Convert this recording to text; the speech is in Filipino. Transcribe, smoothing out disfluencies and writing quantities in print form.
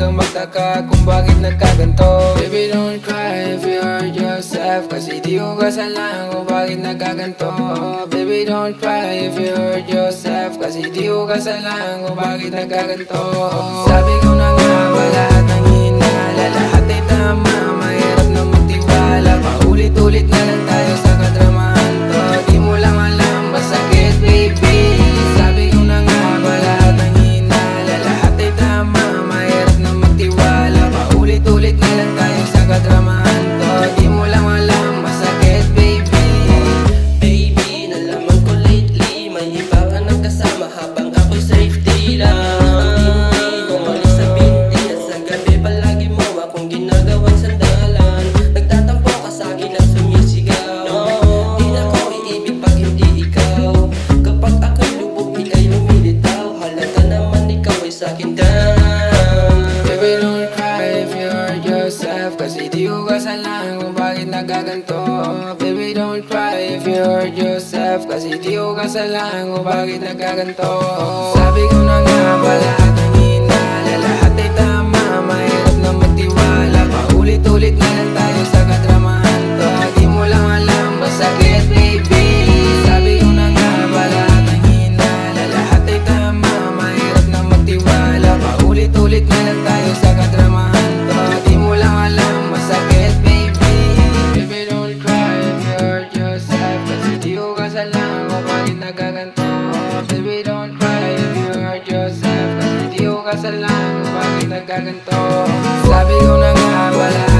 kang magtaka kung bakit nagkaganto. Baby, don't cry if you hurt yourself, kasi di ko kasalanan kung bakit nagkaganto. Baby, don't cry if you hurt yourself, kasi di ko kasalanan kung bakit nagkaganto. Sabi ko na nga ba lahat ng hinala, lahat ay tama, mahirap na magtiwala. Paulit-ulit na lang tayo sa kadramahan to, di mo lang alam masakit baby. Sabi ko na nga ba lahat ng hinala, lahat ay tama, mahirap na magtiwala. Paulit-ulit na lang tayo sa kadramahan to, di mo lang alam masakit baby. Baby, nalaman ko lately may iba ka nang kasama habang ako'y safety lang. Baby, don't cry if you hurt yourself, kasi di ko kasalanan kung bakit nagkaganto. Baby, don't cry if you hurt yourself, kasi di ko kasalanan kung bakit nagkaganto. Sabi ko na nga ba lahat ng hinala, lahat ay tama, mahirap na magtiwala. Paulit-ulit na lang tayo sa kadramahan to, di mo lang alam masakit baby. Sabi ko na nga ba lahat ng hinala, lahat ay tama, mahirap na magtiwala. Paulit-ulit na lang tayo sa kadramahan to, di mo lang alam masakit baby. Baby, don't cry if you hurt yourself, kasi di ko kasalanan kung bakit nagkaganto. Baby, don't cry if you hurt yourself, kasi di ko kasalanan kung bakit nagkaganto. Sabi ko na nga ba lahat